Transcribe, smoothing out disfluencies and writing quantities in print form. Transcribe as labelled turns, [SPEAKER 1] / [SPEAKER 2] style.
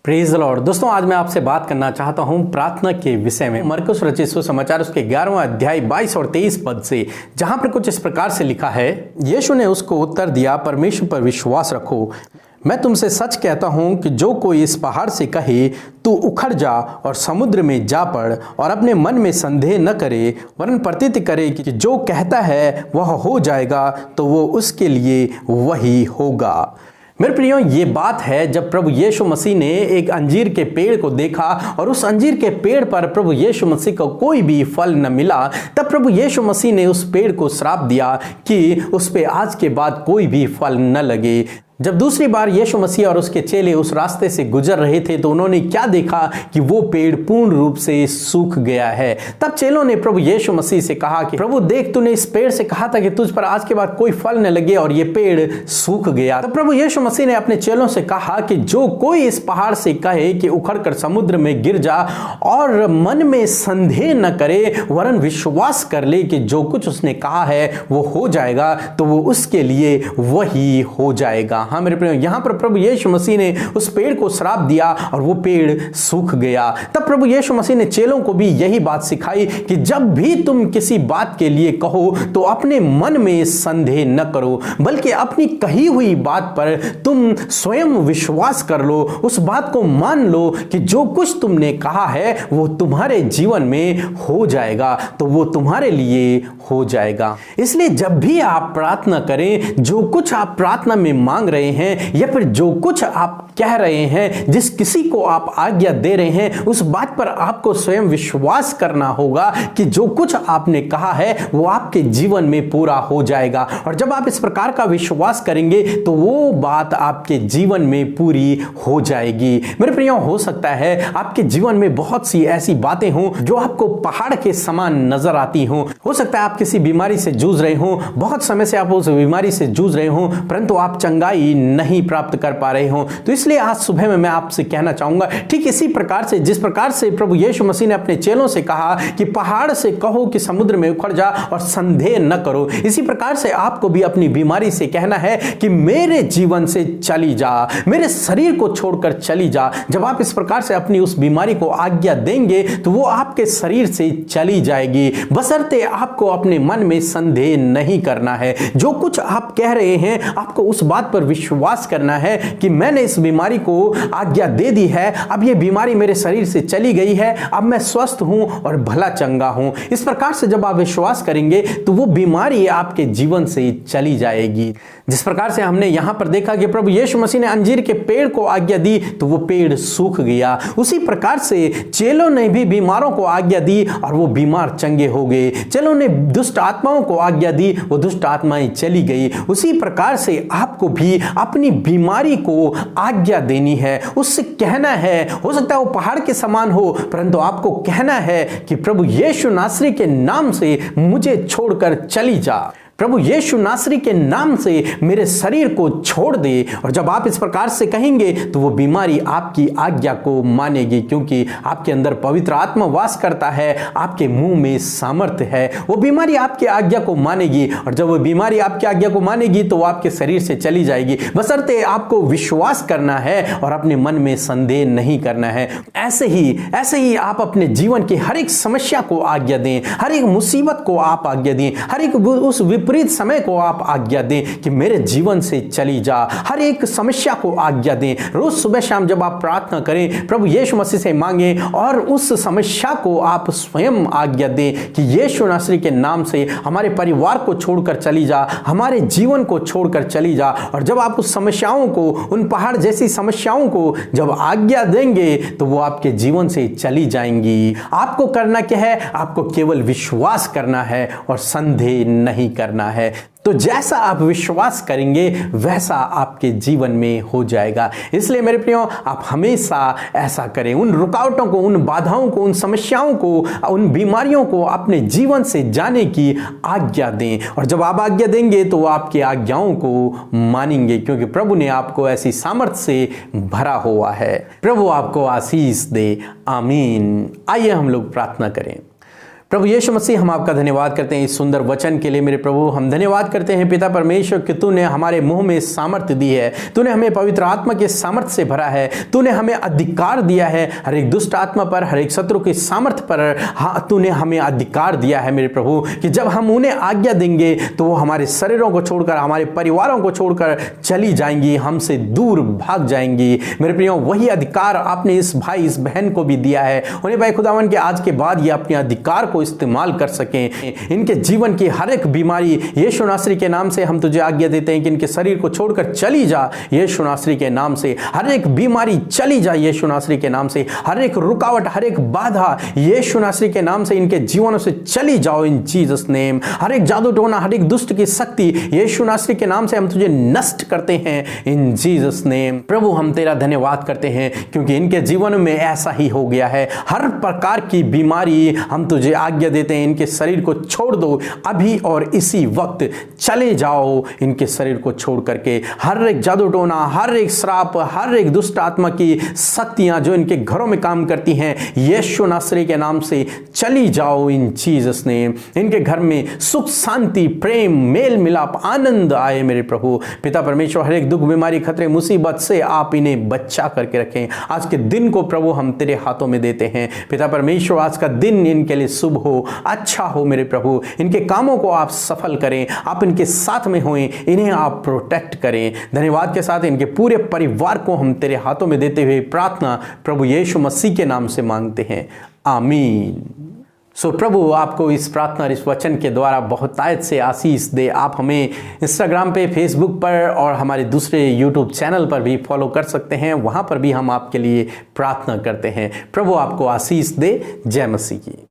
[SPEAKER 1] Praise the Lord. दोस्तों, आज मैं आपसे बात करना चाहता हूं प्रार्थना के विषय में। मरकुस रचित सुसमाचार उसके 11वां अध्याय 22 और 23 पद से, जहां पर कुछ इस प्रकार से लिखा है। यीशु ने उसको उत्तर दिया, परमेश्वर पर विश्वास रखो। मैं तुमसे सच कहता हूं कि जो कोई इस पहाड़ से कहे तू उखड़ जा और समुद्र में जा पड़, और अपने मन में संदेह न करे वरन प्रतीति करे कि जो कहता है वह हो जाएगा, तो वो उसके लिए वही होगा। मेरे प्रियो, ये बात है जब प्रभु यीशु मसीह ने एक अंजीर के पेड़ को देखा और उस अंजीर के पेड़ पर प्रभु यीशु मसीह को कोई भी फल न मिला, तब प्रभु यीशु मसीह ने उस पेड़ को श्राप दिया कि उस पे आज के बाद कोई भी फल न लगे। जब दूसरी बार यीशु मसीह और उसके चेले उस रास्ते से गुजर रहे थे तो उन्होंने क्या देखा कि वो पेड़ पूर्ण रूप से सूख गया है। तब चेलों ने प्रभु यीशु मसीह से कहा कि प्रभु देख, तूने इस पेड़ से कहा था कि तुझ पर आज के बाद कोई फल न लगे और ये पेड़ सूख गया। तो प्रभु यीशु मसीह ने अपने चेलों से कहा कि जो कोई इस पहाड़ से कहे कि उखड़कर समुद्र में गिर जा और मन में संदेह न करे वरन विश्वास कर ले कि जो कुछ उसने कहा है वो हो जाएगा, तो वो उसके लिए वही हो जाएगा। हाँ मेरे प्रियो, यहां पर प्रभु यीशु मसीह ने उस पेड़ को श्राप दिया और वो पेड़ सूख गया। तब प्रभु यीशु मसीह ने चेलों को भी यही बात सिखाई कि जब भी तुम किसी बात के लिए कहो तो अपने मन में संदेह न करो, बल्कि अपनी कही हुई बात पर तुम स्वयं विश्वास कर लो, उस बात को मान लो कि जो कुछ तुमने कहा है वो तुम्हारे जीवन में हो जाएगा, तो वो तुम्हारे लिए हो जाएगा। इसलिए जब भी आप प्रार्थना करें, जो कुछ आप प्रार्थना में मांग रहे हैं या फिर जो कुछ आप कह रहे हैं, जिस किसी को आप आज्ञा दे रहे हैं, उस बात पर आपको स्वयं विश्वास करना होगा कि जो कुछ आपने कहा है वो आपके जीवन में पूरा हो जाएगा। और जब आप इस प्रकार का विश्वास करेंगे तो वो बात आपके जीवन में पूरी हो जाएगी। मेरे प्रियो, हो सकता है आपके जीवन में बहुत सी ऐसी बातें हों जो आपको पहाड़ के समान नजर आती हों। हो सकता है आप किसी बीमारी से जूझ रहे हों, बहुत समय से आप उस बीमारी से जूझ रहे हों, परंतु आप चंगाई नहीं प्राप्त कर पा रहे हों। तो इसलिए आज सुबह में मैं आपसे कहना चाहूंगा, ठीक इसी प्रकार से जिस प्रकार से प्रभु यीशु मसीह ने अपने चेलों से कहा कि पहाड़ से कहो कि समुद्र में उखड़ जा और संदेह न करो, इसी प्रकार से आपको भी अपनी बीमारी से कहना है कि मेरे जीवन से चली जा, मेरे शरीर को छोड़कर चली जा। जब आप इस प्रकार से अपनी उस बीमारी को आज्ञा देंगे तो वो आपके शरीर से चली जाएगी, बशर्ते आपको अपने मन में संदेह नहीं करना है। जो कुछ आप कह रहे हैं आपको उस बात पर विश्वास करना है कि मैंने इस बीमारी को आज्ञा दे दी है, अब ये बीमारी मेरे शरीर से चली गई है, अब मैं स्वस्थ हूं और भला चंगा हूं। इस प्रकार से जब आप विश्वास करेंगे तो वो बीमारी आपके जीवन से चली जाएगी। जिस प्रकार से हमने यहां पर देखा कि प्रभु यीशु मसीह ने अंजीर के पेड़ को आज्ञा दी तो वो पेड़ सूख गया, उसी प्रकार से चेलों ने भी बीमारों को आज्ञा दी और वो बीमार चंगे हो गए। चेलों ने दुष्ट आत्माओं को आज्ञा दी, वो दुष्ट आत्माएं चली गई। उसी प्रकार से आपको भी अपनी बीमारी को आज्ञा देनी है, उससे कहना है। हो सकता है वो पहाड़ के समान हो, परंतु आपको कहना है कि प्रभु यीशु नासरी के नाम से मुझे छोड़कर चली जा, प्रभु यीशु नासरी के नाम से मेरे शरीर को छोड़ दे। और जब आप इस प्रकार से कहेंगे तो वो बीमारी आपकी आज्ञा को मानेगी, क्योंकि आपके अंदर पवित्र आत्मा वास करता है, आपके मुंह में सामर्थ्य है। वो बीमारी आपकी आज्ञा को मानेगी, और जब वो बीमारी आपकी आज्ञा को मानेगी तो वो आपके शरीर से चली जाएगी, बशर्ते आपको विश्वास करना है और अपने मन में संदेह नहीं करना है। ऐसे ही आप अपने जीवन की हर एक समस्या को आज्ञा दें, हर एक मुसीबत को आप आज्ञा दें, हर एक उस विपरीत समय को आप आज्ञा दें कि मेरे जीवन से चली जा, हर एक समस्या को आज्ञा दें। रोज सुबह शाम जब आप प्रार्थना करें, प्रभु यीशु मसीह से मांगें और उस समस्या को आप स्वयं आज्ञा दें कि यीशु नासरी के नाम से हमारे परिवार को छोड़कर चली जा, हमारे जीवन को छोड़कर चली जा। और जब आप उस समस्याओं को, उन पहाड़ जैसी समस्याओं को जब आज्ञा देंगे तो वो आपके जीवन से चली जाएंगी। आपको करना क्या है? आपको केवल विश्वास करना है और संदेह नहीं करना है। तो जैसा आप विश्वास करेंगे वैसा आपके जीवन में हो जाएगा। इसलिए मेरे प्रियो, आप हमेशा ऐसा करें। उन रुकावटों को, उन बाधाओं को, उन समस्याओं को, उन बीमारियों को अपने जीवन से जाने की आज्ञा दें। और जब आप आज्ञा देंगे तो वो आपकी आज्ञाओं को मानेंगे, क्योंकि प्रभु ने आपको ऐसी सामर्थ्य से भरा हुआ है। प्रभु आपको आशीष दे। आमीन। आइए हम लोग प्रार्थना करें। प्रभु यीशु मसीह, हम आपका धन्यवाद करते हैं इस सुंदर वचन के लिए। मेरे प्रभु, हम धन्यवाद करते हैं पिता परमेश्वर कि तूने हमारे मुंह में सामर्थ्य दी है, तूने हमें पवित्र आत्मा के सामर्थ्य से भरा है, तूने हमें अधिकार दिया है हर एक दुष्ट आत्मा पर, हर एक शत्रु के सामर्थ्य पर। हाँ, तूने हमें अधिकार दिया है मेरे प्रभु कि जब हम उन्हें आज्ञा देंगे तो वो हमारे शरीरों को छोड़कर, हमारे परिवारों को छोड़कर चली जाएंगी, हमसे दूर भाग जाएंगी। मेरे प्रियो, वही अधिकार आपने इस भाई इस बहन को भी दिया है। उन्हें भाई खुदावन के आज के बाद ये अपने अधिकार को इस्तेमाल कर सकें। इनके जीवन की हर एक बीमारी यीशु नासरी के नाम से हम तुझे आज्ञा देते हैं कि इनके शरीर को छोड़कर चली जा यीशु नासरी के नाम से। हर एक बीमारी चली जा यीशु नासरी के नाम से। हर एक रुकावट, हर एक बाधा यीशु नासरी के नाम से इनके जीवनों से चली जाओ इन जीसस नेम। हर एक जादू टोना, हर एक दुष्ट की शक्ति यीशु नासरी के नाम से हम तुझे नष्ट करते हैं इन जीसस नेम। प्रभु, हम तेरा धन्यवाद करते हैं क्योंकि इनके जीवन में ऐसा ही हो गया है। हर प्रकार की बीमारी हम तुझे आज्ञा देते हैं, इनके शरीर को छोड़ दो अभी और इसी वक्त। चले जाओ इनके शरीर को छोड़ करके। हर एक जादू टोना, हर एक श्राप, हर एक दुष्ट आत्मा की शक्तियां जो इनके घरों में काम करती हैं यीशु नासरी के नाम से चली जाओ इन जीसस नेम। इनके घर में सुख, शांति, प्रेम, मेल मिलाप, आनंद आए मेरे प्रभु। पिता परमेश्वर, हर एक दुख, बीमारी, खतरे, मुसीबत से आप इन्हें बचा करके रखें। आज के दिन को प्रभु हम तेरे हाथों में देते हैं। पिता परमेश्वर, आज का दिन इनके लिए शुभ हो, अच्छा हो मेरे प्रभु। इनके कामों को आप सफल करें, आप इनके साथ में होएं, इन्हें आप प्रोटेक्ट करें। धन्यवाद के साथ इनके पूरे परिवार को हम तेरे हाथों में देते हुए प्रार्थना प्रभु यीशु मसीह के नाम से मांगते हैं, आमीन। प्रभु आपको इस प्रार्थना और इस वचन के द्वारा बहुतायत से आशीष दे। आप हमें इंस्टाग्राम पे, फेसबुक पर और हमारे दूसरे यूट्यूब चैनल पर भी फॉलो कर सकते हैं। वहाँ पर भी हम आपके लिए प्रार्थना करते हैं। प्रभु आपको आशीष दे। जय मसीह की।